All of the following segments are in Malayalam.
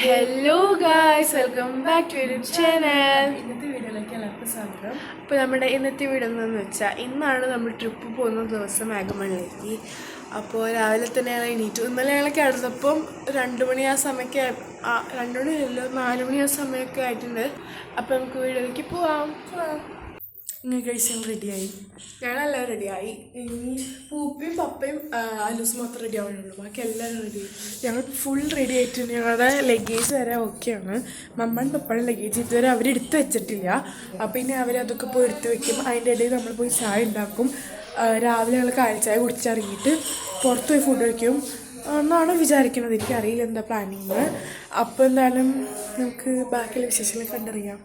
Hello guys, welcome back to YouTube channel. ഇന്നത്തെ വീഡിയോയിലേക്ക് എല്ലാവർക്കും സ്വാഗതം. അപ്പോൾ നമ്മുടെ ഇന്നത്തെ വീഡിയോ എന്താണെന്ന് വെച്ചാൽ, ഇന്നാണ് നമ്മൾ ട്രിപ്പ് പോകുന്ന ദിവസം വാഗമണിലേക്ക്. അപ്പോൾ രാവിലെ തന്നെയാണ് എണീറ്റു. ഇന്നലെ ഞങ്ങൾ കിടന്നപ്പം 2 മണി ആ സമയമൊക്കെ 2 മണിയല്ലോ 4 മണി ആ സമയമൊക്കെ ആയിട്ടുണ്ട്. അപ്പോൾ നമുക്ക് വീഡിയോയിലേക്ക് പോവാം. ഇങ്ങനെ കഴിച്ചാൽ റെഡിയായി, ഞങ്ങളെല്ലാവരും റെഡിയായി. ഇനി പൂപ്പയും പപ്പയും അലൂസ് മാത്രം റെഡി ആവാനുള്ളൂ, ബാക്കി എല്ലാവരും റെഡി. ഞങ്ങൾ ഫുൾ റെഡി ആയിട്ട് ഞങ്ങളുടെ ലഗേജ് വരെ ഓക്കെയാണ്. മമ്മൻ പപ്പയുടെ ലഗേജ് ഇതുവരെ അവരെടുത്ത് വെച്ചിട്ടില്ല. അപ്പോൾ ഇനി അവരതൊക്കെ പോയി എടുത്ത് വെക്കും. അതിൻ്റെ ഇടയിൽ നമ്മൾ പോയി ചായ ഉണ്ടാക്കും. രാവിലെ ഞങ്ങൾ കാലിച്ചായ കുടിച്ചിറങ്ങിയിട്ട് പുറത്ത് പോയി ഫുഡ് കഴിക്കും എന്നാണ് വിചാരിക്കുന്നത്. എനിക്കറിയില്ല എന്താ പ്ലാനിങ്. അപ്പോൾ എന്തായാലും നമുക്ക് ബാക്കിയുള്ള വിശേഷങ്ങൾ കണ്ടറിയാം.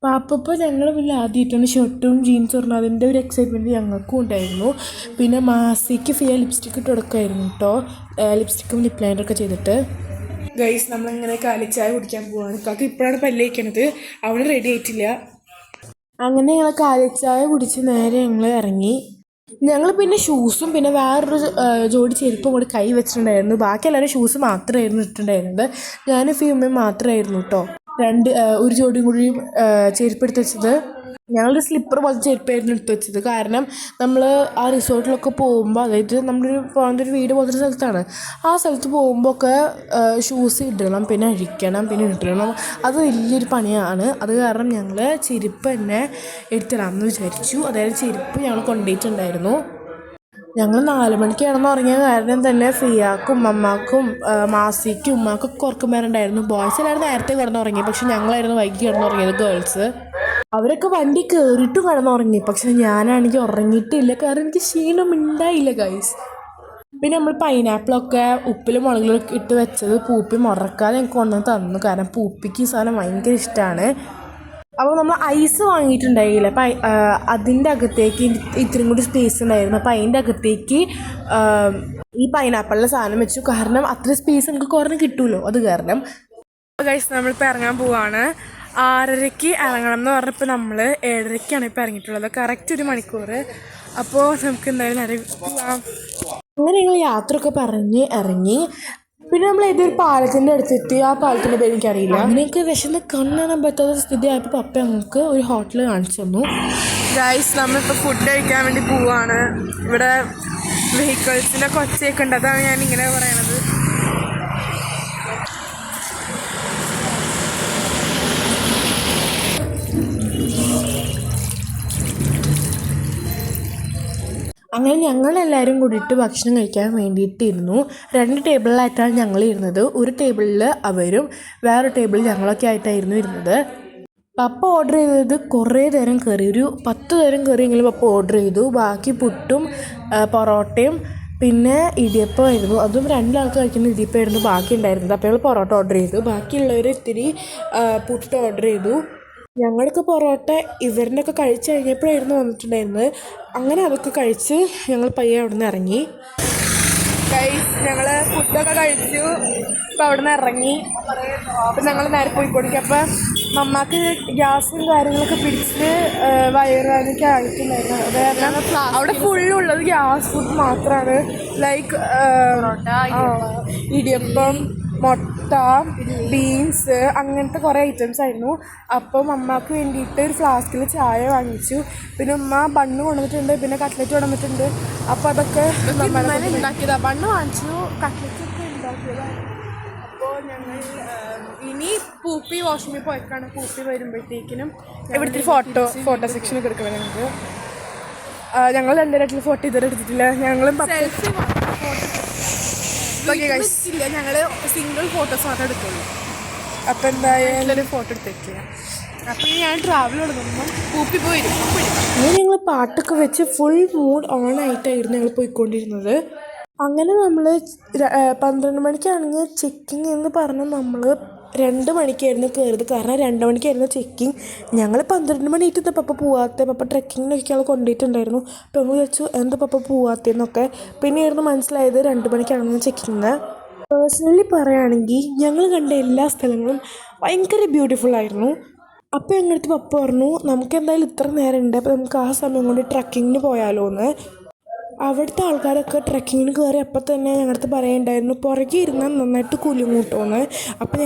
പാപ്പപ്പോൾ ഞങ്ങൾ പിന്നെ ആദ്യമായിട്ടാണ് ഷർട്ടും ജീൻസും ഇടുന്നത്. അതിൻ്റെ ഒരു എക്സൈറ്റ്മെൻറ്റ് ഞങ്ങൾക്കും ഉണ്ടായിരുന്നു. പിന്നെ മാസിക്ക് ഫിയ ലിപ്സ്റ്റിക്ക് ഇട്ട് കൊടുക്കുമായിരുന്നു കേട്ടോ, ലിപ്സ്റ്റിക്കും ലിപ് ലൈനറൊക്കെ ചെയ്തിട്ട്. ഗൈസ്, നമ്മളിങ്ങനെ കാലിച്ചായ കുടിക്കാൻ പോവാണ്. കാക്ക ഇപ്പോഴാണ് പല്ല് വയ്ക്കണത്, അവൾ റെഡി ആയിട്ടില്ല. അങ്ങനെ ഞങ്ങൾ കാലിച്ചായ കുടിച്ച് നേരെ ഞങ്ങൾ ഇറങ്ങി. ഞങ്ങൾ പിന്നെ ഷൂസും പിന്നെ വേറൊരു ജോഡി ചെരുപ്പും കൂടി കൈ വെച്ചിട്ടുണ്ടായിരുന്നു. ബാക്കി എല്ലാവരും ഷൂസ് മാത്രമായിരുന്നു ഇട്ടിട്ടുണ്ടായിരുന്നത്. ഞാനും ഫിയമ്മയും മാത്രമായിരുന്നു കേട്ടോ ഒരു ജോഡിയും കൂടി ചെരുപ്പ് എടുത്ത് വെച്ചത്. ഞങ്ങളൊരു സ്ലിപ്പർ പോലത്തെ ചെരുപ്പായിരുന്നു എടുത്ത് വെച്ചത്. കാരണം നമ്മൾ ആ റിസോർട്ടിലൊക്കെ പോകുമ്പോൾ, അതായത് നമ്മളൊരു പോകുന്നൊരു വീട് പോലത്തെ സ്ഥലത്താണ്. ആ സ്ഥലത്ത് പോകുമ്പോൾ ഒക്കെ ഷൂസ് ഇടണം, പിന്നെ അഴിക്കണം, പിന്നെ ഇടണം. അത് വലിയൊരു പണിയാണ്. അത് കാരണം ഞങ്ങൾ ചെരുപ്പ് തന്നെ എടുത്തിടാമെന്ന് വിചാരിച്ചു. അതായത് ചെരുപ്പ് ഞങ്ങൾ കൊണ്ടുപോയിട്ടുണ്ടായിരുന്നു. ഞങ്ങൾ 4 മണിക്ക് കിടന്നുറങ്ങിയ കാരണം തന്നെ ഫിയാക്കും ഉമ്മമാക്കും മാസിക്കും ഉമ്മാക്കൊക്കെ ഉറക്കം വരണ്ടായിരുന്നു. ബോയ്സ് എല്ലാവരും നേരത്തെ കിടന്നുറങ്ങി, പക്ഷെ ഞങ്ങളായിരുന്നു വൈകി കിടന്നുറങ്ങിയത് ഗേൾസ്. അവരൊക്കെ വണ്ടി കയറിയിട്ടും കിടന്നുറങ്ങി, പക്ഷെ ഞാനാണെങ്കിൽ ഉറങ്ങിയിട്ടില്ല. കാരണം എനിക്ക് ക്ഷീണം ഉണ്ടായില്ല ഗൈസ്. പിന്നെ നമ്മൾ പൈനാപ്പിളൊക്കെ ഉപ്പിലും മുളകിലും ഇട്ട് വെച്ചത് പൂപ്പി മുറക്കാതെ ഞങ്ങൾക്ക് കൊണ്ടുവന്ന് തന്നു. കാരണം പൂപ്പിക്ക് ഈ സാധനം ഭയങ്കര ഇഷ്ടമാണ്. അപ്പോൾ നമ്മൾ ഐസ് വാങ്ങിയിട്ടുണ്ടായില്ല. അപ്പം അതിൻ്റെ അകത്തേക്ക് ഇത്രയും കൂടി സ്പേസ് ഉണ്ടായിരുന്നു. അപ്പോൾ അതിൻ്റെ അകത്തേക്ക് ഈ പൈനാപ്പിളിൻ്റെ സാധനം വെച്ചു. കാരണം അത്ര സ്പേസ് നമുക്ക് കുറഞ്ഞ് കിട്ടുമല്ലോ, അത് കാരണം. ഗൈസ്, നമ്മളിപ്പോൾ ഇറങ്ങാൻ പോവാണ്. 6:30 ഇറങ്ങണം എന്ന് പറഞ്ഞപ്പോൾ നമ്മൾ 7:30 ഇപ്പോൾ ഇറങ്ങിയിട്ടുള്ളത്. കറക്റ്റ് 1 മണിക്കൂർ. അപ്പോൾ നമുക്ക് എന്തായാലും നേരെ പോവാം. അങ്ങനെ ഞങ്ങൾ യാത്രയൊക്കെ പറഞ്ഞ് ഇറങ്ങി. പിന്നെ നമ്മൾ ഏതൊരു പാലത്തിൻ്റെ അടുത്തെത്തി. ആ പാലത്തിൻ്റെ പേര് എനിക്കറിയില്ല. അങ്ങനെയൊക്കെ വിശന്ന് കണ്ണാൻ പറ്റാത്ത സ്ഥിതി ആയപ്പോൾ പപ്പ ഞങ്ങൾക്ക് ഒരു ഹോട്ടൽ കാണിച്ചു തന്നു. ഗൈസ്, നമ്മളിപ്പോൾ ഫുഡ് കഴിക്കാൻ വേണ്ടി പോവാണ്. ഇവിടെ വെഹിക്കിൾസിൻ്റെ കൊച്ചയൊക്കെ ഉണ്ട്, അതാണ് ഞാൻ ഇങ്ങനെ പറയണത്. അങ്ങനെ ഞങ്ങളെല്ലാവരും കൂടിയിട്ട് ഭക്ഷണം കഴിക്കാൻ വേണ്ടിയിട്ടിരുന്നു. 2 ടേബിളിലായിട്ടാണ് ഞങ്ങൾ ഇരുന്നത്. ഒരു ടേബിളിൽ അവരും വേറെ ടേബിളിൽ ഞങ്ങളൊക്കെ ആയിട്ടായിരുന്നു ഇരുന്നത്. പപ്പ ഓർഡർ ചെയ്തത് കുറേ തരം കറി, ഒരു 10 തരം കറിയെങ്കിലും പപ്പ ഓർഡർ ചെയ്തു. ബാക്കി പുട്ടും പൊറോട്ടയും പിന്നെ ഇടിയപ്പമായിരുന്നു. അതും 2 ആൾക്ക് കഴിക്കുന്ന ഇടിയപ്പമായിരുന്നു ബാക്കി ഉണ്ടായിരുന്നത്. അപ്പോൾ ഞങ്ങൾ പൊറോട്ട ഓർഡർ ചെയ്തു. ബാക്കിയുള്ളവർ ഇത്തിരി പുട്ട് ഓർഡർ ചെയ്തു. ഞങ്ങളൊക്കെ പൊറോട്ട ഇവരുടെ ഒക്കെ കഴിച്ച് കഴിഞ്ഞപ്പോഴായിരുന്നു വന്നിട്ടുണ്ടായിരുന്നത്. അങ്ങനെ അതൊക്കെ കഴിച്ച് ഞങ്ങൾ പയ്യെ അവിടെ നിന്ന് ഇറങ്ങി. ഗൈസ്, ഞങ്ങൾ ഫുഡൊക്കെ കഴിച്ചു. ഇപ്പം അവിടെ നിന്ന് ഇറങ്ങി. അപ്പം ഞങ്ങൾ നേരെ പോയിക്കൊണ്ടിരിക്കും. അപ്പം മമ്മാക്ക് ഗ്യാസും കാര്യങ്ങളൊക്കെ പിടിച്ച് വയറുവേദനയൊക്കെ ആയിട്ടുണ്ടായിരുന്നു. അത് കാരണം അവിടെ ഫുള്ളുള്ളത് ഗ്യാസ് ഫുഡ് മാത്രമാണ്. ലൈക്ക് ഇടിയപ്പം, മുട്ട, ബീൻസ്, അങ്ങനത്തെ കുറേ ഐറ്റംസ് ആയിരുന്നു. അപ്പം അമ്മക്ക് വേണ്ടിയിട്ട് ഒരു ഫ്ലാസ്കിൽ ചായ വാങ്ങിച്ചു. പിന്നെ ഉമ്മ ബണ്ണ് കൊണ്ടുവന്നിട്ടുണ്ട്, പിന്നെ കട്ട്ലറ്റ് കൊണ്ടുവന്നിട്ടുണ്ട്. അപ്പോൾ അതൊക്കെ ഉണ്ടാക്കിയതാണ്. ബണ്ണ് വാങ്ങിച്ചു, കട്ട്ലറ്റൊക്കെ ഉണ്ടാക്കിയതാണ്. അപ്പോൾ ഞങ്ങൾ ഇനി പൂപ്പി വാഷ്റൂമിൽ പോയേക്കാണ്. പൂപ്പി വരുമ്പോഴത്തേക്കിനും ഇവിടുത്തെ ഫോട്ടോ സെക്ഷനൊക്കെ എടുക്കണം ഞങ്ങൾക്ക്. ഞങ്ങൾ 2 രണ്ടിൽ ഫോട്ടോ ഇതുവരെ എടുത്തിട്ടില്ല. ഞങ്ങളും സെൽഫി ഇല്ല, ഞങ്ങൾ സിംഗിൾ ഫോട്ടോസ് മാത്രമേ എടുക്കുള്ളൂ. അപ്പം എന്തായാലും ഫോട്ടോ എടുത്തേക്കില്ല. അപ്പം ഞാൻ ട്രാവൽ തുടങ്ങുമ്പോൾ പൂപ്പി പോയിരുന്നു. അങ്ങനെ ഞങ്ങൾ പാട്ടൊക്കെ വെച്ച് ഫുൾ മൂഡ് ഓൺ ആയിട്ടായിരുന്നു ഞങ്ങൾ പോയിക്കൊണ്ടിരുന്നത്. അങ്ങനെ നമ്മൾ 12 മണിക്കാണെങ്കിൽ ചെക്കിങ് എന്ന് പറഞ്ഞാൽ നമ്മൾ 2 മണിക്കായിരുന്നു കയറിയത്. കാരണം 2 മണിക്കായിരുന്നു ചെക്കിങ്. ഞങ്ങൾ 12 മണിയായിട്ട് പപ്പ പോവാത്ത, പപ്പ ട്രെക്കിങ്ങിനൊക്കെ ഞങ്ങൾ കൊണ്ടുപോയിട്ടുണ്ടായിരുന്നു. അപ്പോൾ ഞങ്ങൾ വിചാരിച്ചു എന്താ പപ്പ പോവാത്തതെന്നൊക്കെ. പിന്നെയായിരുന്നു മനസ്സിലായത് 2 മണിക്കാണെന്ന് ചെക്കിങ്. പേഴ്സണലി പറയുകയാണെങ്കിൽ ഞങ്ങൾ കണ്ട എല്ലാ സ്ഥലങ്ങളും ഭയങ്കര ബ്യൂട്ടിഫുള്ളായിരുന്നു. അപ്പോൾ ഞങ്ങളുടെ പപ്പ പറഞ്ഞു നമുക്ക് എന്തായാലും ഇത്ര നേരം ഉണ്ട്, അപ്പോൾ നമുക്ക് ആ സമയം കൊണ്ട് ട്രക്കിങ്ങിന് പോയാലോ എന്ന്. അവിടുത്തെ ആൾക്കാരൊക്കെ ട്രക്കിങ്ങിന് കയറി അപ്പം തന്നെ ഞങ്ങളടുത്ത് പറയുന്നുണ്ടായിരുന്നു പുറകെ ഇരുന്നാൽ നന്നായിട്ട് കുലുങ്ങൂട്ടോന്ന്. അപ്പോൾ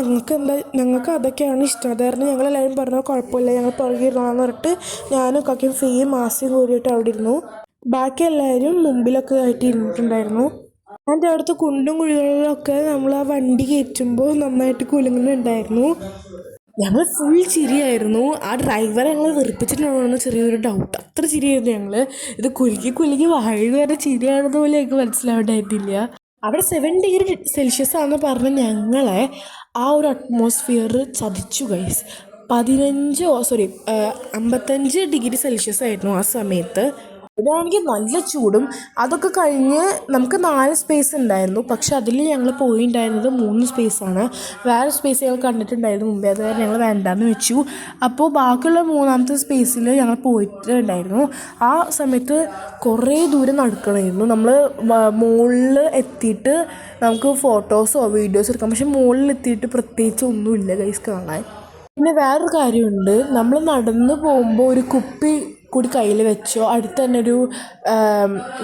ഞങ്ങൾക്ക് അതൊക്കെയാണ് ഇഷ്ടം. അതായിരുന്നു ഞങ്ങളെല്ലാവരും പറഞ്ഞു കുഴപ്പമില്ല ഞങ്ങൾ പുറകെ ഇരുന്നോളാന്ന് പറഞ്ഞിട്ട് ഞാനും കാക്കയും ഫീയും മാസിയും കൂടിയിട്ട് അവിടെ ഇരുന്നു. ബാക്കി എല്ലാവരും മുമ്പിലൊക്കെ ആയിട്ട് ഇരുന്നിട്ടുണ്ടായിരുന്നു. അതിൻ്റെ അവിടുത്തെ കുണ്ടും കുഴികളിലൊക്കെ നമ്മൾ ആ വണ്ടി കയറ്റുമ്പോൾ നന്നായിട്ട് കുലുങ്ങുന്നുണ്ടായിരുന്നു. ഞങ്ങൾ ഫുൾ ചിരിയായിരുന്നു. ആ ഡ്രൈവറെ ഞങ്ങൾ വെറുപ്പിച്ചിട്ടുണ്ടോയെന്ന് ചെറിയൊരു ഡൗട്ട്. അത്ര ചിരിയായിരുന്നു ഞങ്ങൾ. ഇത് കുലുക്കി വാഴ വരെ ചിരിയാണെന്ന് പോലെ ഞങ്ങൾക്ക് മനസ്സിലാവേണ്ടായിട്ടില്ല. അവിടെ 7 ഡിഗ്രി സെൽഷ്യസ് ആണെന്ന് പറഞ്ഞ് ഞങ്ങളെ ആ ഒരു അറ്റ്മോസ്ഫിയർ ചതിച്ചു ഗൈസ്. 55 ഡിഗ്രി സെൽഷ്യസ് ആയിരുന്നു ആ സമയത്ത്. ഇവിടെയാണെങ്കിൽ നല്ല ചൂടും. അതൊക്കെ കഴിഞ്ഞ് നമുക്ക് 4 സ്പേസ് ഉണ്ടായിരുന്നു. പക്ഷെ അതിൽ ഞങ്ങൾ പോയിട്ടുണ്ടായിരുന്നത് 3 സ്പേസാണ്. വേറെ സ്പേസ് ഞങ്ങൾ കണ്ടിട്ടുണ്ടായിരുന്നു മുമ്പേ, അത് ഞങ്ങൾ വേണ്ടാന്ന് വെച്ചു. അപ്പോൾ ബാക്കിയുള്ള 3ാമത്തെ സ്പേസിൽ ഞങ്ങൾ പോയിട്ടുണ്ടായിരുന്നു. ആ സമയത്ത് കുറേ ദൂരം നടക്കണമായിരുന്നു. നമ്മൾ മുകളിൽ എത്തിയിട്ട് നമുക്ക് ഫോട്ടോസോ വീഡിയോസോ എടുക്കാം. പക്ഷെ മുകളിൽ എത്തിയിട്ട് പ്രത്യേകിച്ച് ഒന്നുമില്ല ഗൈസ് കാണാൻ. പിന്നെ വേറൊരു കാര്യമുണ്ട്, നമ്മൾ നടന്നു പോകുമ്പോൾ ഒരു കുപ്പി കൂടി കയ്യിൽ വെച്ചോ. അടുത്ത് തന്നെ ഒരു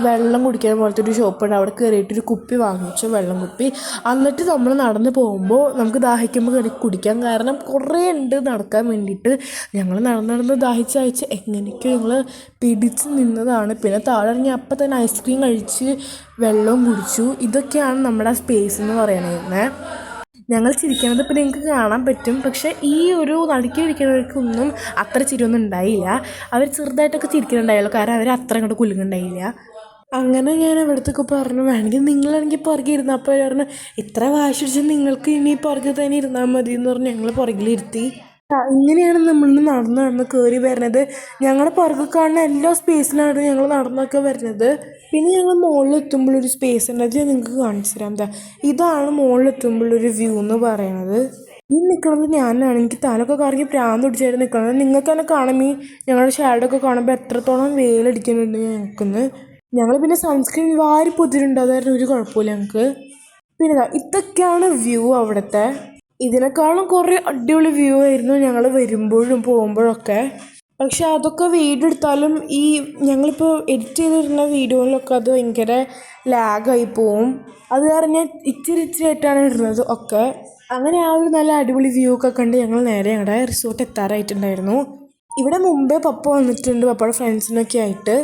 വെള്ളം കുടിക്കാൻ പോലത്തെ ഒരു ഷോപ്പുണ്ട്. അവിടെ കയറിയിട്ടൊരു കുപ്പി വാങ്ങിച്ചോ, വെള്ളം കുപ്പി. എന്നിട്ട് നമ്മൾ നടന്ന് പോകുമ്പോൾ നമുക്ക് ദാഹിക്കുമ്പോൾ കയറി കുടിക്കാം. കാരണം കുറേ ഉണ്ട് നടക്കാൻ വേണ്ടിയിട്ട്. ഞങ്ങൾ നടന്ന് ദാഹിച്ച് എങ്ങനെയൊക്കെയോ ഞങ്ങൾ പിടിച്ച് നിന്നതാണ്. പിന്നെ താഴെ ഇറങ്ങി അപ്പം തന്നെ ഐസ്ക്രീം കഴിച്ച് വെള്ളവും കുടിച്ചു. ഇതൊക്കെയാണ് നമ്മുടെ സ്പേസ് എന്ന് പറയുന്നത്. ഞങ്ങൾ ചിരിക്കുന്നത് ഇപ്പം നിങ്ങൾക്ക് കാണാൻ പറ്റും. പക്ഷേ ഈ ഒരു നടുക്കിലിരിക്കുന്നവർക്കൊന്നും അത്ര ചിരിയൊന്നും ഉണ്ടായില്ല. അവർ ചെറുതായിട്ടൊക്കെ ചിരിക്കുന്നുണ്ടായുള്ളൂ, കാരണം അവർ അത്ര അങ്ങോട്ട് കുലുങ്ങുണ്ടായില്ല. അങ്ങനെ ഞാൻ അവിടത്തേക്ക് പറഞ്ഞു വേണമെങ്കിൽ നിങ്ങളാണെങ്കിൽ പുറകെ ഇരുന്നു. അപ്പോൾ പറഞ്ഞു ഇത്ര വാശി പിടിച്ചാൽ നിങ്ങൾക്ക് ഇനി പുറകെ തന്നെ ഇരുന്നാൽ മതി എന്ന് പറഞ്ഞ് ഞങ്ങൾ പുറകിലിരുത്തി. ഇങ്ങനെയാണ് നമ്മൾ നടന്ന് കയറി വരുന്നത്. ഞങ്ങളുടെ പുറകെ കാണുന്ന എല്ലാ സ്പേസിലാണ് ഞങ്ങൾ നടന്നൊക്കെ വരുന്നത്. പിന്നെ ഞങ്ങൾ മുകളിലെത്തുമ്പോഴൊരു സ്പേസ് ഉണ്ട്, അത് ഞാൻ നിങ്ങൾക്ക് കാണിച്ചു തരാം. ഇതാണ് മുകളിലെത്തുമ്പോഴൊരു വ്യൂ എന്ന് പറയുന്നത്. ഈ നിൽക്കുന്നത് ഞാനാണ്. എനിക്ക് തലൊക്കെ കറങ്ങി പ്രാന്ത് പിടിച്ചായിരുന്നു നിൽക്കുന്നത്. നിങ്ങൾക്ക് തന്നെ കാണാം ഈ ഞങ്ങളുടെ ഷാഡോ ഒക്കെ കാണുമ്പോൾ എത്രത്തോളം വെയിലടിക്കുന്നുണ്ട് ഞങ്ങൾക്കൊന്ന്. ഞങ്ങൾ പിന്നെ സൺസ്ക്രീൻ വാരി പൊതിരുണ്ട്, അതായിരുന്നു ഒരു കുഴപ്പമില്ല ഞങ്ങൾക്ക്. പിന്നെ ഇതൊക്കെയാണ് വ്യൂ അവിടുത്തെ. ഇതിനേക്കാളും കുറേ അടിപൊളി വ്യൂ ആയിരുന്നു ഞങ്ങൾ വരുമ്പോഴും പോകുമ്പോഴൊക്കെ. പക്ഷെ അതൊക്കെ വീഡിയോ എടുത്താലും ഈ ഞങ്ങളിപ്പോൾ എഡിറ്റ് ചെയ്തിരുന്ന വീഡിയോയിലൊക്കെ അത് ഭയങ്കര ലാഗായി പോവും. അത് കാരണം ഞാൻ ഇച്ചിരി ആയിട്ടാണ് ഇടുന്നത് ഒക്കെ. അങ്ങനെ ആ ഒരു നല്ല അടിപൊളി വ്യൂ ഒക്കെ കണ്ട് ഞങ്ങൾ നേരെ ഞങ്ങളുടെ റിസോർട്ട് എത്താറായിട്ടുണ്ടായിരുന്നു. ഇവിടെ മുമ്പേ പപ്പ വന്നിട്ടുണ്ട്, പപ്പയുടെ ഫ്രണ്ട്സിനൊക്കെ ആയിട്ട്.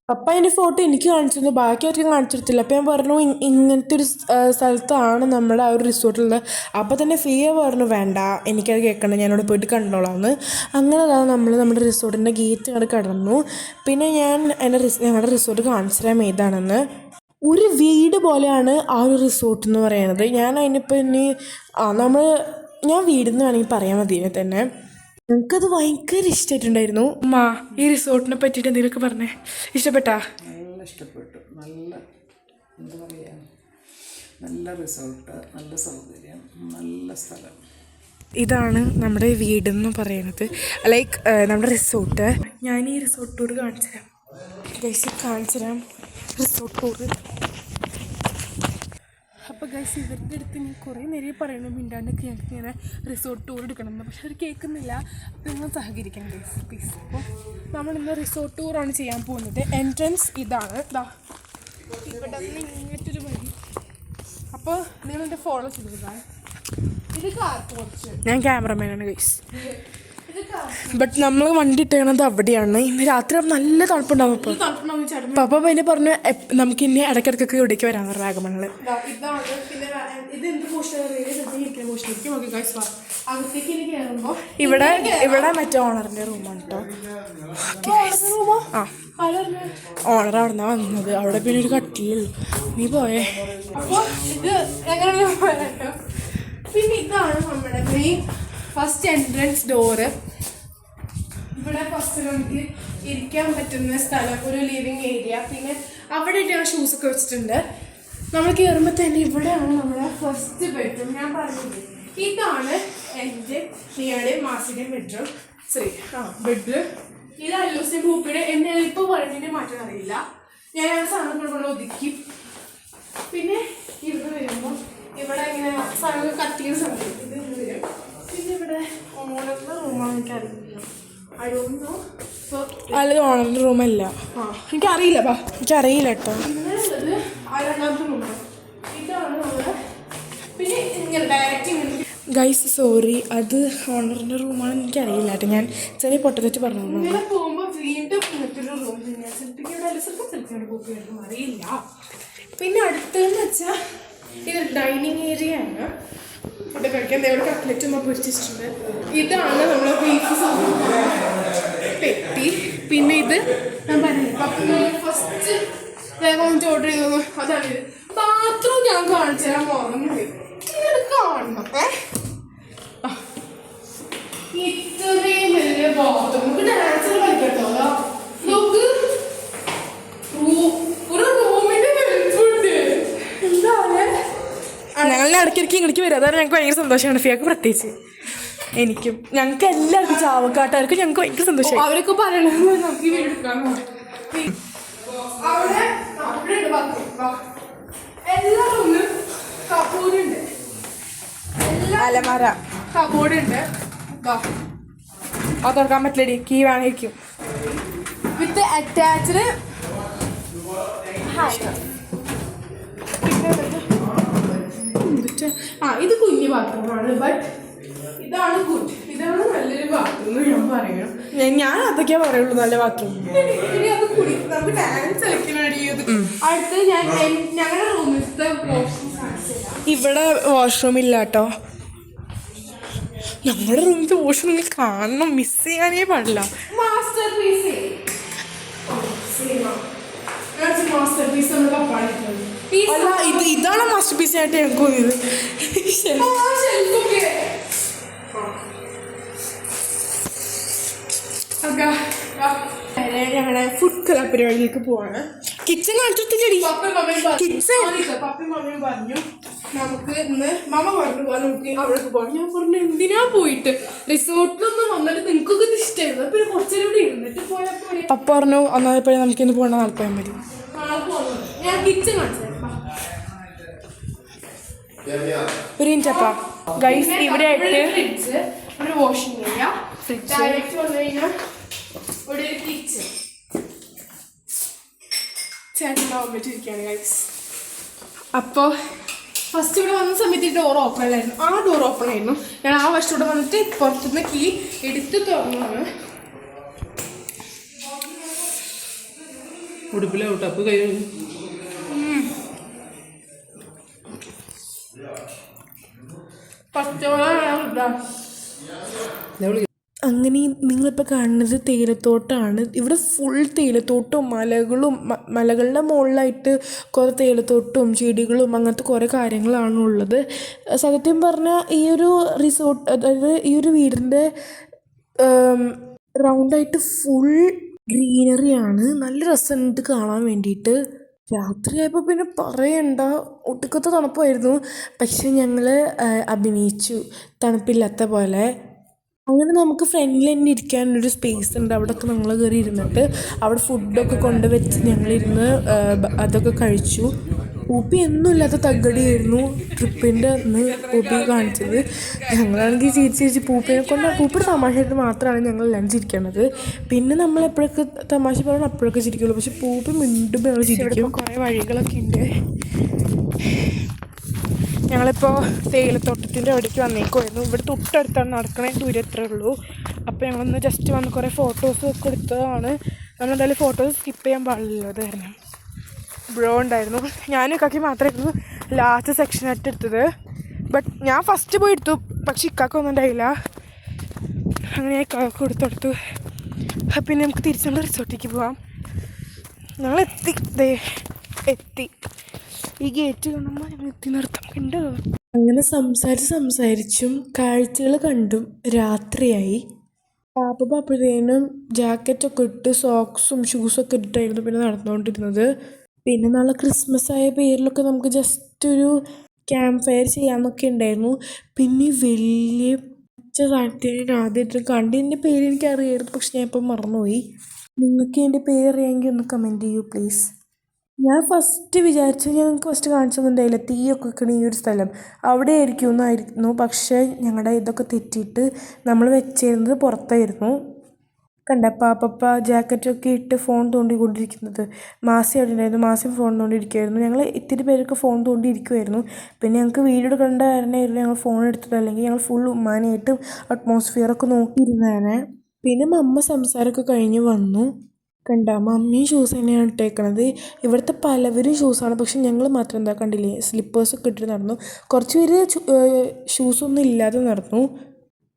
പപ്പ അതിൻ്റെ ഫോട്ടോ എനിക്ക് കാണിച്ചു തന്നു, ബാക്കി ആർക്കും കാണിച്ചിട്ടില്ല. അപ്പോൾ ഞാൻ പറഞ്ഞു ഇങ്ങനത്തെ ഒരു സ്ഥലത്താണ് നമ്മുടെ ആ ഒരു റിസോർട്ടുള്ളത്. അപ്പോൾ തന്നെ ഫിയ പറഞ്ഞു വേണ്ട എനിക്കത് കേൾക്കണ്ട, ഞാനവിടെ പോയിട്ട് കണ്ടോളാമെന്ന്. അങ്ങനെ നമ്മൾ നമ്മുടെ റിസോർട്ടിൻ്റെ ഗേറ്റ് അങ്ങോട്ട് കടന്നു. പിന്നെ ഞാൻ ഞങ്ങളുടെ റിസോർട്ട് കാണിച്ചു തരാം ഏതാണെന്ന്. ഒരു വീട് പോലെയാണ് ആ ഒരു റിസോർട്ട് എന്ന് പറയുന്നത്. ഞാൻ അതിനിപ്പോൾ ഞാൻ വീടെന്ന് വേണമെങ്കിൽ പറയാൻ മതി തന്നെ. ഞങ്ങൾക്കത് ഭയങ്കര ഇഷ്ടമായിട്ടുണ്ടായിരുന്നു. ഈ റിസോർട്ടിനെ പറ്റിയിട്ട് എന്തെങ്കിലുമൊക്കെ പറഞ്ഞേ, ഇഷ്ടപ്പെട്ടാ? നല്ല ഇഷ്ടപ്പെട്ടു. നല്ല എന്താ പറയുക, നല്ല റിസോർട്ട്, നല്ല സൗകര്യം, നല്ല സ്ഥലം. ഇതാണ് നമ്മുടെ വീടെന്ന് പറയുന്നത്, ലൈക്ക് നമ്മുടെ റിസോർട്ട്. ഞാൻ ഈ റിസോർട്ട് ടൂർ കാണിച്ചു തരാം റിസോർട്ട് ടൂർ. അപ്പോൾ ഗൈസ് ഇവരുടെ അടുത്ത് ഞാൻ കുറേ നേരം പറയണം മിണ്ടാണ്ടൊക്കെ ഞങ്ങൾക്ക് ഇങ്ങനെ റിസോർട്ട് ടൂർ എടുക്കണമെന്ന്. പക്ഷെ അവർ കേൾക്കുന്നില്ല. അപ്പോൾ നിങ്ങൾ സഹകരിക്കണം ഗൈസ് പ്ലീസ്. അപ്പോൾ നമ്മളിന്ന് റിസോർട്ട് ടൂറാണ് ചെയ്യാൻ പോകുന്നത്. എൻട്രൻസ് ഇതാണ്, ഇവിടെ നിന്ന് ഇങ്ങോട്ടൊരു വഴി. അപ്പോൾ നിങ്ങളെൻ്റെ ഫോളോ ചെയ്തതാണ്. ഇത് കാർ പോർച്ച്. ഞാൻ ക്യാമറമാനാണ് ഗൈസ്. ബട്ട് നമ്മൾ വണ്ടി ഇട്ടേണത് അവിടെയാണ്. ഇന്ന് രാത്രി നല്ല തണുപ്പുണ്ടാവും. അപ്പോൾ പപ്പ പിന്നെ പറഞ്ഞു നമുക്ക് ഇനി ഇടയ്ക്കിടയ്ക്കൊക്കെ ഇവിടേക്ക് വരാൻ പറഞ്ഞു വാഗമണ്ണിൽ. ഇവിടെ മറ്റേ ഓണറിൻ്റെ റൂമാണ് കേട്ടോ. ഓണർ അവിടെ നിന്നാണ് വന്നത്. അവിടെ പിന്നെ ഒരു കട്ടിലുള്ളൂ. നീ പോയേ. പിന്നെ ഇതാണ് നമ്മുടെ മെയിൻ ഫസ്റ്റ് എൻട്രൻസ് ഡോറ്. ഇവിടെ ഫസ്റ്റ് നമുക്ക് ഇരിക്കാൻ പറ്റുന്ന സ്ഥലം, ഒരു ലിവിങ് ഏരിയ. പിന്നെ അവിടെ ഞാൻ ഷൂസൊക്കെ വെച്ചിട്ടുണ്ട്. നമ്മൾ കയറുമ്പോൾ തന്നെ ഇവിടെയാണ് നമ്മുടെ ഫസ്റ്റ് ബെഡ്റൂം. ഞാൻ പറഞ്ഞില്ലേ ഇതാണ് എൻ്റെ നിയുടെയും മാസിൻ്റെയും ബെഡ്റൂം. ബെഡ് ഇത് അല്ലൂസിൻ്റെ പൂപ്പിയുടെ എന്നെ ഇപ്പോൾ പറഞ്ഞിട്ട് മാറ്റാൻ അറിയില്ല. ഞാൻ ആ സാധനങ്ങൾ കൊണ്ട് ഒതുക്കി. പിന്നെ ഇവിടെ വരുമ്പോൾ ഇവിടെ ഇങ്ങനെ സാധനങ്ങൾ കത്തിക്കുന്ന സമയത്ത് ഇത് വരും. പിന്നെ ഇവിടെ ഓണറിൻ്റെ റൂമാണ് എനിക്കറിയില്ല. I don't know. അല്ലത് ഓണറിൻ്റെ റൂമല്ല. എനിക്കറിയില്ല ബാ. എനിക്കറിയില്ല കേട്ടോ. ഇങ്ങനെയുള്ളത് 2ാമത്തെ റൂമാണ്. ഇതാണ് നമ്മുടെ പിന്നെ ഇങ്ങനെ ഡയറക്റ്റ് ഇങ്ങനെ. ഗൈസ് സോറി, അത് ഓണറിൻ്റെ റൂമാണെന്ന് എനിക്കറിയില്ല കേട്ടോ. ഞാൻ ചെറിയ പൊട്ടത്തെറ്റ് പറഞ്ഞു. ഇങ്ങനെ പോകുമ്പോൾ വീണ്ടും ഇങ്ങനത്തൊരു റൂം ഞാൻ ചിലപ്പോൾ അറിയില്ല. പിന്നെ അടുത്തതെന്ന് വെച്ചാൽ ഇത് ഡൈനിങ് ഏരിയ ആണ്. ഫുഡ് കഴിക്കാൻ ഇവിടെ കട്ട്ലറ്റും പൊരിച്ചിട്ടുണ്ട്. ഇതാണ് നമ്മളെ ബീഫ് പെട്ടി. പിന്നെ ഇത് ഞാൻ പറഞ്ഞില്ല ഫസ്റ്റ് വേഗം വന്നിട്ട് ഓർഡർ ചെയ്തു. അതാണിത്. ബാത്റൂം ഞാൻ കാണിച്ചു തരാൻ പോകുന്നത്. ഇത് കാണണം. ഇത്രയും വലിയ ബാത്റൂം. നമുക്ക് ഡാൻസർ കളിക്കട്ടോ. നോക്ക്, ഒരു റൂമിന്റെ വലുപ്പുണ്ട്. എന്താണ് ഞങ്ങൾ ഇടയ്ക്കിടയ്ക്ക് ഇങ്ങോട്ട് വരും. അതാണ് ഞങ്ങൾക്ക് ഭയങ്കര സന്തോഷമാണ്. ഫിയാക്ക് പ്രത്യേകിച്ച്, എനിക്കും ഞങ്ങൾക്ക് എല്ലാവർക്കും ചാവക്കാട്ടുകാർക്കും ഞങ്ങൾക്ക് ഭയങ്കര സന്തോഷമായി. അവരൊക്കെ പറയണത് നമുക്ക് ഈ വീട് എടുക്കാൻ അവിടെ ഉണ്ട് ബാത്റൂം. എല്ലാ റൂമിലും കബോർഡുണ്ട്. അലമാര കബോർഡുണ്ട്. അത് തുറക്കാൻ പറ്റില്ലടി, കീ വേണമായിരിക്കും. വിത്ത് അറ്റാച്ച്ഡ് ഇത് കുഞ്ഞു ബാത്റൂമാണ്. ബട്ട് ഇതാണ് ഗുഡ്. ഇതാണ് നല്ലൊരു ബാത്റൂം ഞാൻ പറയണം. ഞാൻ അതൊക്കെയാ പറയുള്ളൂ നല്ല ബാത്റൂം. ഇനി അത് കുടി നമുക്ക് ഡാൻസ് കളിക്കണടി. അടുത്ത് ഞങ്ങളുടെ റൂമിലത്തെ ഇവിടെ വാഷ്റൂം ഇല്ല കേട്ടോ. ഞങ്ങളുടെ റൂമിലത്തെ വാഷ്റൂം നിങ്ങൾ കാണണം, മിസ് ചെയ്യാനേ പാടില്ല. മാസ്റ്റർ പീസ് മാസ്റ്റർ പീസ് നമ്മൾ കപ്പാടിക്കുന്നത്. ഇതാണ് മാസ്റ്റർ പീസ് ആയിട്ട് ഞങ്ങൾക്ക് തോന്നിയത്. ഞങ്ങളുടെ ഫുഡ് കലാ പരിപാടിയിലേക്ക് പോവാണ്. കിച്ചൺ കാണിച്ചിട്ടില്ലടി. പപ്പയും മമ്മിയും പറഞ്ഞു നമുക്ക് ഇന്ന് മമ്മ പറഞ്ഞു പോകാൻ, നമുക്ക് അവിടേക്ക് പോകാം. ഞാൻ പറഞ്ഞു എന്തിനാ പോയിട്ട്, റിസോർട്ടിലൊന്നും വന്നിട്ട് നിങ്ങൾക്കൊക്കെ ഇത് ഇഷ്ടമായിരുന്നു, പിന്നെ കുറച്ചേരം കൂടി ഇരുന്നിട്ട് പോയാൽ പോലെ. പപ്പ പറഞ്ഞു ഒന്നാമപ്പോഴേ നമുക്കിന്ന് പോകണ്ട, നാളെ പോയാൽ മതി. ഞാൻ കിച്ചൺ കാണിച്ചു. ഒരു മിനിറ്റപ്പാ ഗൈസ്, ഇവിടെ ആയിട്ട് ഫ്രിഡ്ജ്, ഒരു വാഷിംഗ് ഏരിയ, ഡയറക്റ്റ് വന്നു കഴിഞ്ഞാൽ ഇവിടെ ഒരു കിച്ചൺ. ചേട്ടനാവാൻ പറ്റിയിരിക്കുകയാണ് ഗൈസ്. അപ്പോൾ ഫസ്റ്റ് ഇവിടെ വന്ന സമയത്ത് ഈ ഡോർ ഓപ്പൺ അല്ലായിരുന്നു. ആ ഡോർ ഓപ്പൺ ആയിരുന്നു. ഞാൻ ആ വശത്തൂടെ വന്നിട്ട് പുറത്തുനിന്ന് കീ എടുത്ത് തുറന്നതാണ്. ഉടുപ്പിലെ ടപ്പ് കൈ അങ്ങനെ നിങ്ങളിപ്പോൾ കാണുന്നത് തേയിലത്തോട്ടമാണ്. ഇവിടെ ഫുൾ തേയിലത്തോട്ടവും മലകളും, മലകളുടെ മുകളിലായിട്ട് കുറേ തേയിലത്തോട്ടവും ചെടികളും അങ്ങനത്തെ കുറേ കാര്യങ്ങളാണ് ഉള്ളത്. സത്യം പറഞ്ഞാൽ ഈ ഒരു റിസോർട്ട്, അതായത് ഈ ഒരു വീടിൻ്റെ റൗണ്ടായിട്ട് ഫുൾ ഗ്രീനറിയാണ്. നല്ല രസമുണ്ട് കാണാൻ വേണ്ടിയിട്ട്. രാത്രിയായപ്പോൾ പിന്നെ പറയണ്ട, ഒടുക്കത്തെ തണുപ്പായിരുന്നു. പക്ഷെ ഞങ്ങൾ അഭിനയിച്ചു തണുപ്പില്ലാത്ത പോലെ. അങ്ങനെ നമുക്ക് ഫ്രണ്ടിൽ തന്നെ ഇരിക്കാനൊരു സ്പേസ് ഉണ്ട്. അവിടെയൊക്കെ ഞങ്ങൾ കയറി ഇരുന്നിട്ട് അവിടെ ഫുഡൊക്കെ കൊണ്ടുവച്ച് ഞങ്ങളിരുന്ന് അതൊക്കെ കഴിച്ചു. പൂപ്പി എന്നും ഇല്ലാത്ത തകടിയായിരുന്നു ട്രിപ്പിൻ്റെ അന്ന് പൂപ്പി കാണിച്ചത്. ഞങ്ങളാണെങ്കിൽ ചിരിച്ച് പൂപ്പിയുടെ തമാശയായിട്ട് മാത്രമാണ് ഞങ്ങൾ എല്ലാം ചിരിക്കണത്. പിന്നെ നമ്മൾ എപ്പോഴൊക്കെ തമാശ പറയണം അപ്പോഴൊക്കെ ചിരിക്കുള്ളൂ. പക്ഷെ പൂപ്പി മിണ്ടുമ്പോൾ ഞങ്ങൾ ചിരിക്കും. കുറേ വഴികളൊക്കെ ഉണ്ട്. ഞങ്ങളിപ്പോൾ തേയിലത്തോട്ടത്തിൻ്റെ അവിടേക്ക് വന്നേക്കുമായിരുന്നു. ഇവിടെ തൊട്ടടുത്താണ്, നടക്കണേ ദൂരം എത്രേ ഉള്ളൂ. അപ്പോൾ ഞങ്ങളൊന്ന് ജസ്റ്റ് വന്ന് കുറേ ഫോട്ടോസ് ഒക്കെ എടുത്തതാണ്. നമ്മളെന്തായാലും ഫോട്ടോസ് സ്കിപ്പ് ചെയ്യാൻ പാടില്ലല്ലോ, അത് കാരണം. ബ്രോ ഉണ്ടായിരുന്നു, ഞാനും ഇക്കാക്കി മാത്രമായിരുന്നു ലാസ്റ്റ് സെക്ഷനായിട്ട് എടുത്തത്. ബട്ട് ഞാൻ ഫസ്റ്റ് പോയി എടുത്തു, പക്ഷെ ഇക്കാക്കൊന്നും ഉണ്ടായില്ല. അങ്ങനെ ഞാൻ ഇക്കാക്ക് കൊടുത്തെടുത്തു. പിന്നെ നമുക്ക് തിരിച്ച് നമ്മൾ റിസോർട്ടിലേക്ക് പോവാം. ഞങ്ങൾ എത്തി. ഈ ഗേറ്റ് കാണുമ്പോൾ ഞങ്ങൾ എത്തി നിർത്താം. കണ്ടോ? അങ്ങനെ സംസാരിച്ചും കാഴ്ചകൾ കണ്ടും രാത്രിയായി. പാപ്പത്തേനും ജാക്കറ്റൊക്കെ ഇട്ട് സോക്സും ഷൂസൊക്കെ ഇട്ടിട്ടായിരുന്നു പിന്നെ നടന്നുകൊണ്ടിരുന്നത്. പിന്നെ നാളെ ക്രിസ്മസ് ആയ പേരിലൊക്കെ നമുക്ക് ജസ്റ്റ് ഒരു ക്യാമ്പ് ഫയർ ചെയ്യാമെന്നൊക്കെ ഉണ്ടായിരുന്നു. പിന്നെ വലിയ സാധനത്തിന് ഞാൻ ആദ്യമായിട്ട് കണ്ട്. എൻ്റെ പേര് എനിക്കറിയായിരുന്നു, പക്ഷെ ഞാൻ ഇപ്പം മറന്നുപോയി. നിങ്ങൾക്ക് എൻ്റെ പേര് അറിയാമെങ്കിൽ ഒന്ന് കമൻറ്റ് ചെയ്യൂ പ്ലീസ്. ഞാൻ ഫസ്റ്റ് വിചാരിച്ചു, ഞങ്ങൾക്ക് ഫസ്റ്റ് കാണിച്ചൊന്നുണ്ടായില്ല, തീയൊക്കെ വെക്കണ ഈ ഒരു സ്ഥലം അവിടെ ആയിരിക്കും എന്നായിരുന്നു. പക്ഷേ ഞങ്ങളുടെ ഇതൊക്കെ തെറ്റിയിട്ട് നമ്മൾ വെച്ചിരുന്നത് പുറത്തായിരുന്നു. കണ്ട പാപ്പ ജാക്കറ്റൊക്കെ ഇട്ട് ഫോൺ തോണ്ടിക്കൊണ്ടിരിക്കുന്നത്. മാസി അവിടെ ഉണ്ടായിരുന്നു. മാസി ഫോൺ തോണ്ടിയിരിക്കുമായിരുന്നു. ഞങ്ങൾ ഇത്തിരി പേരൊക്കെ ഫോൺ തോണ്ടിയിരിക്കുമായിരുന്നു. പിന്നെ ഞങ്ങൾക്ക് വീഡിയോ എടുക്കേണ്ട കാരണമായിരുന്നു ഞങ്ങൾ ഫോൺ എടുത്തത്. അല്ലെങ്കിൽ ഞങ്ങൾ ഫുൾ ഉമ്മാനായിട്ടും അറ്റ്മോസ്ഫിയറൊക്കെ നോക്കിയിരുന്നേനെ. പിന്നെ മമ്മ സംസാരമൊക്കെ കഴിഞ്ഞ് വന്നു. കണ്ട മമ്മിയും ഷൂസ് തന്നെയാണ് ഇട്ടേക്കണത്. ഇവിടുത്തെ പലവരും ഷൂസാണ്. പക്ഷെ ഞങ്ങൾ മാത്രം എന്താ കണ്ടില്ലേ സ്ലിപ്പേഴ്സൊക്കെ ഇട്ടിട്ട് നടന്നു. കുറച്ച് പേര് ഷൂസൊന്നും ഇല്ലാതെ നടന്നു.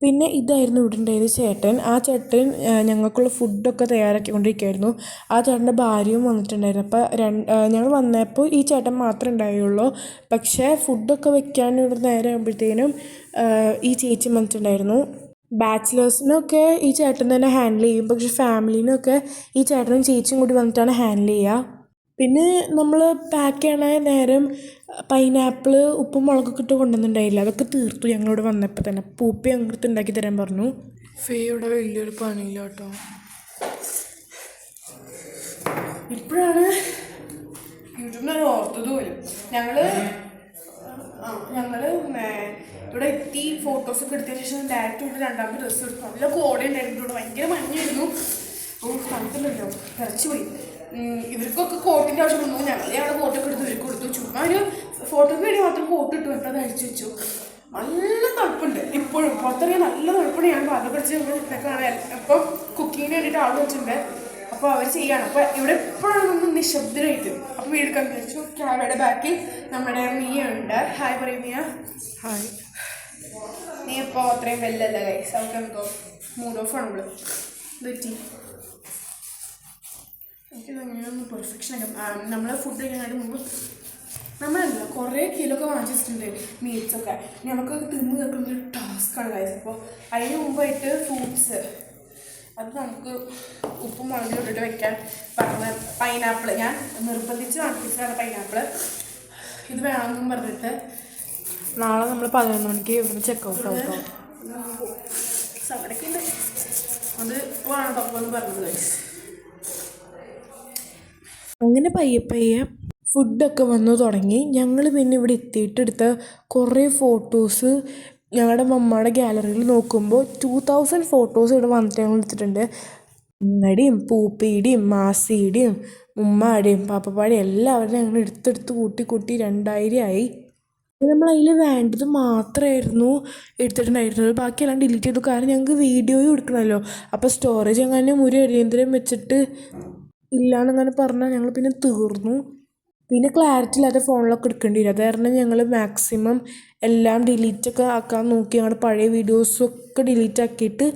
പിന്നെ ഇതായിരുന്നു ഇവിടെ ഉണ്ടായത് ചേട്ടൻ. ആ ചേട്ടൻ ഞങ്ങൾക്കുള്ള ഫുഡൊക്കെ തയ്യാറാക്കിക്കൊണ്ടിരിക്കുകയായിരുന്നു. ആ ചേട്ടൻ്റെ ഭാര്യയും വന്നിട്ടുണ്ടായിരുന്നു. അപ്പോൾ ഞങ്ങൾ വന്നപ്പോൾ ഈ ചേട്ടൻ മാത്രമേ ഉണ്ടായുള്ളൂ. പക്ഷേ ഫുഡൊക്കെ വെക്കാൻ ഇവിടെ നേരം ആകുമ്പോഴത്തേനും ഈ ചേച്ചി വന്നിട്ടുണ്ടായിരുന്നു. ബാച്ചിലേഴ്സിനൊക്കെ ഈ ചേട്ടൻ തന്നെ ഹാൻഡിൽ ചെയ്യും. പക്ഷെ ഫാമിലീനൊക്കെ ഈ ചേട്ടനും ചേച്ചിയും കൂടി വന്നിട്ടാണ് ഹാൻഡിൽ ചെയ്യുക. പിന്നെ നമ്മൾ പാക്ക് ചെയ്യണ നേരം പൈനാപ്പിൾ ഉപ്പും മുളകൊക്കെ ഇട്ട് കൊണ്ടുവന്നിട്ടുണ്ടായില്ല. അതൊക്കെ തീർത്തു ഞങ്ങളിവിടെ വന്നപ്പോൾ തന്നെ. പൂപ്പി അങ്ങോട്ട് ഉണ്ടാക്കി തരാൻ പറഞ്ഞു. ഫേയുടെ വലിയൊരു പണിയില്ല കേട്ടോ. ഇപ്പോഴാണ് യൂട്യൂബിൽ ഓർത്തത് പോലും. ഞങ്ങൾ ഇവിടെ എത്തി ഫോട്ടോസൊക്കെ എടുത്തതിന് ശേഷം ഡയറക്റ്റ് ഇവിടെ രണ്ടാമത്തെ ഡ്രസ്സ് എടുത്തു. നല്ല കോട ഉണ്ടായിരുന്നു. ഇവിടെ ഭയങ്കര മഞ്ഞായിരുന്നു. തണുത്തില്ലല്ലോ, ഇറച്ചി പോയി. ഇവർക്കൊക്കെ കോട്ടിൻ്റെ ആവശ്യം വന്നു. ഞങ്ങളെ അവിടെ കോട്ടൊക്കെ എടുത്ത് ഇവർക്ക് കൊടുത്തു. ചുമ്മാ ഒരു ഫോട്ടോക്ക് വേണ്ടി മാത്രം കോട്ട് ഇട്ട് വിട്ടത് അഴിച്ചു വെച്ചു. നല്ല തണുപ്പുണ്ട് ഇപ്പോഴും. പുറത്തിറങ്ങിയാൽ നല്ല തണുപ്പുണ്ട്. ഞാൻ പാത്രം പഠിച്ച് കാണാൻ അപ്പം കുക്കിങ്ങിന് വേണ്ടിയിട്ട് ആൾ വെച്ചിട്ടുണ്ട്. അപ്പോൾ അവർ ചെയ്യാണ്. അപ്പോൾ ഇവിടെ എപ്പോഴാണ് ഒന്ന് നിശബ്ദരായിട്ട്. അപ്പോൾ വീട് കണ്ടുവച്ചു. ക്യാമറയുടെ ബാക്കിൽ നമ്മുടെ മിയ ഉണ്ട്. ഹായ് പറയും മിയ. ഹായ്. നീ ഇപ്പോൾ അത്രയും വെല്ലല്ല ഗൈസ്. അവർക്ക് എന്തോ മൂഡ് ഓഫ് ആണ് ഇവിടെ. തെറ്റി എനിക്കിതങ്ങനെയൊന്നും പെർഫെക്ഷനൊക്കെ. നമ്മൾ ഫുഡ് കഴിക്കാനായിട്ട് മുമ്പ് നമ്മളല്ല കുറേ കിലോ ഒക്കെ വാങ്ങിച്ചിട്ടുണ്ട് മീറ്റ്സൊക്കെ. നമുക്ക് തിന്ന് തീർക്കുന്നൊരു ടാസ്ക്കാണ് ഗൈസ്. അപ്പോൾ അതിന് മുമ്പായിട്ട് ഫ്രൂട്ട്സ് അത് നമുക്ക് ഉപ്പും മുളകും ഇട്ടിട്ട് വെക്കാൻ പറഞ്ഞ പൈനാപ്പിൾ ഞാൻ നിർബന്ധിച്ച് വാങ്ങിച്ചതാണ്. പൈനാപ്പിൾ ഇത് വേണമെന്നും പറഞ്ഞിട്ട് നാളെ നമ്മൾ 11 മണിക്ക് ഇവിടെ ചെക്കൗട്ട് ആവുട്ടോ. സവടൊക്കെ ഉണ്ട്. അത് വേണം ടൊപ്പം പറഞ്ഞത്. അങ്ങനെ പയ്യെ ഫുഡൊക്കെ വന്നു തുടങ്ങി. ഞങ്ങൾ പിന്നെ ഇവിടെ എത്തിയിട്ടെടുത്ത കുറേ ഫോട്ടോസ് ഞങ്ങളുടെ മമ്മയുടെ ഗാലറിയിൽ നോക്കുമ്പോൾ 2000 ഫോട്ടോസ് ഇവിടെ വന്നിട്ട് ഞങ്ങൾ എടുത്തിട്ടുണ്ട്. ഉമ്മയുടെയും പൂപ്പിയുടെയും മാസിയുടെയും ഉമ്മയുടെയും പാപ്പപ്പാടെയും എല്ലാവരും ഞങ്ങൾ എടുത്തെടുത്ത് കൂട്ടി 2000 ആയി. നമ്മൾ അതിൽ വേണ്ടത് മാത്രമായിരുന്നു എടുത്തിട്ടുണ്ടായിരുന്നത്. ബാക്കിയെല്ലാം ഡിലീറ്റ് ചെയ്തു. കാരണം ഞങ്ങൾക്ക് വീഡിയോയും എടുക്കണമല്ലോ. അപ്പോൾ സ്റ്റോറേജ് എങ്ങനെ ഒരു അടിയന്തരം വെച്ചിട്ട് ഇല്ലയെന്നങ്ങനെ പറഞ്ഞാൽ ഞങ്ങൾ പിന്നെ തീർന്നു. പിന്നെ ക്ലാരിറ്റി ഇല്ലാത്ത ഫോണിലൊക്കെ എടുക്കേണ്ടി വരും. അത് കാരണം ഞങ്ങൾ മാക്സിമം എല്ലാം ഡിലീറ്റൊക്കെ ആക്കാൻ നോക്കി. ഞങ്ങളുടെ പഴയ വീഡിയോസൊക്കെ ഡിലീറ്റ് ആക്കിയിട്ട്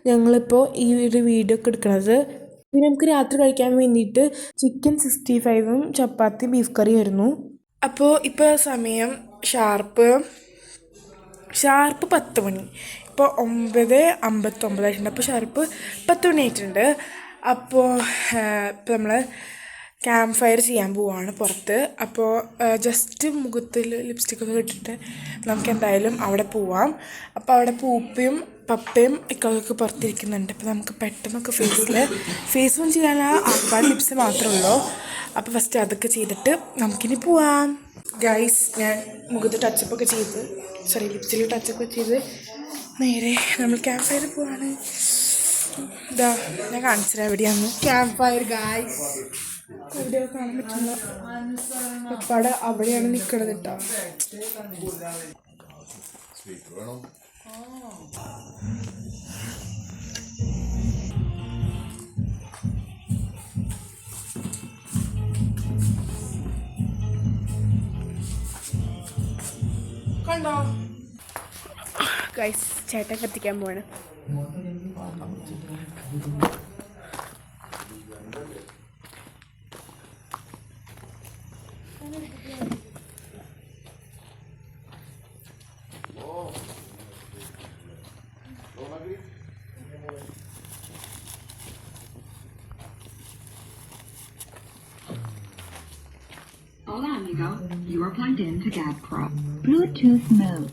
ഞങ്ങളിപ്പോൾ ഈ ഒരു വീഡിയോ ഒക്കെ എടുക്കണത്. പിന്നെ നമുക്ക് രാത്രി കഴിക്കാൻ വേണ്ടിയിട്ട് ചിക്കൻ 65ഉം ചപ്പാത്തി ബീഫ് കറി ആയിരുന്നു. അപ്പോൾ ഇപ്പോൾ സമയം ഷാർപ്പ് 10 മണി. ഇപ്പോൾ 9:59 ആയിട്ടുണ്ട്. അപ്പോൾ ഷാർപ്പ് 10 മണി ആയിട്ടുണ്ട്. അപ്പോൾ ഇപ്പോൾ നമ്മൾ ക്യാമ്പ് ഫയർ ചെയ്യാൻ പോവുകയാണ് പുറത്ത്. അപ്പോൾ ജസ്റ്റ് മുഖത്തിൽ ലിപ്സ്റ്റിക്കൊക്കെ ഇട്ടിട്ട് നമുക്ക് എന്തായാലും അവിടെ പോവാം. അപ്പോൾ അവിടെ പൂപ്പയും പപ്പയും ഇക്കൊക്കെ പുറത്തിരിക്കുന്നുണ്ട്. അപ്പോൾ നമുക്ക് പെട്ടെന്നൊക്കെ ഫേസ് വാഷ് ചെയ്യാൻ ആൾക്കാർ ലിപ്സ് മാത്രമേ ഉള്ളൂ. അപ്പോൾ ഫസ്റ്റ് അതൊക്കെ ചെയ്തിട്ട് നമുക്കിനി പോവാം. ഗൈസ് ഞാൻ മുഖത്ത് ടച്ചപ്പൊക്കെ ചെയ്ത് ലിപ്സിൽ ടച്ചൊക്കെ ചെയ്ത് നേരെ നമ്മൾ ക്യാമ്പ് ഫയർ പോവാണ്. ഇതാ ഞാൻ കാണിച്ചില്ല എവിടെയാണ് ക്യാമ്പ് ഫയർ ഗൈസ്. എവിടെയോ കാണാൻ പറ്റുന്ന പപ്പട അവിടെയാണ് നിൽക്കണത് കേട്ടോ. കണ്ടോ ഗൈസ് ചേട്ടൻ കത്തിക്കാൻ പോവാണ്. Hola amigo, you are plugged into GABPRO. Bluetooth mode.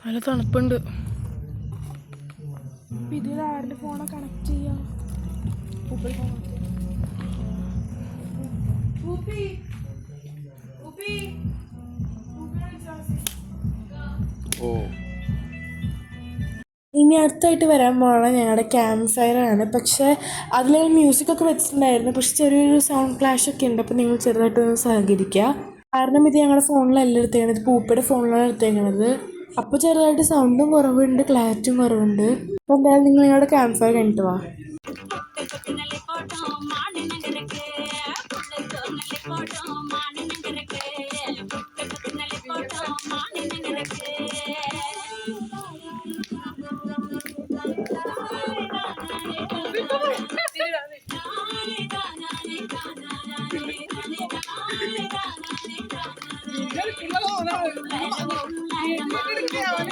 നല്ല തണുപ്പുണ്ട്. ഇതിൽ ആരുടെ ഫോണാണ് കണക്ട് ചെയ്യാം? ഓ ഇനി അടുത്തായിട്ട് വരാൻ പോകുന്ന ഞങ്ങളുടെ ക്യാമ്പ് ഫയറാണ്. പക്ഷേ അതിൽ മ്യൂസിക്കൊക്കെ വെച്ചിട്ടുണ്ടായിരുന്നു. പക്ഷെ ചെറിയൊരു സൗണ്ട് ക്ലാഷ് ഒക്കെ ഉണ്ട്. അപ്പോൾ നിങ്ങൾ ചെറുതായിട്ടൊന്ന് സഹകരിക്കുക. കാരണം ഇത് ഞങ്ങളുടെ ഫോണിലല്ല എടുത്തേക്കണത്, ഇത് പൂപ്പയുടെ ഫോണിലാണ് എടുത്തേക്കണത്. അപ്പോൾ ചെറുതായിട്ട് സൗണ്ടും കുറവുണ്ട്, ക്ലാരിറ്റിയും കുറവുണ്ട്. അപ്പോൾ എന്തായാലും നിങ്ങൾ ഞങ്ങളുടെ ക്യാമ്പ് ഫയർ കണ്ടിട്ട് വാ. പിള്ളേർ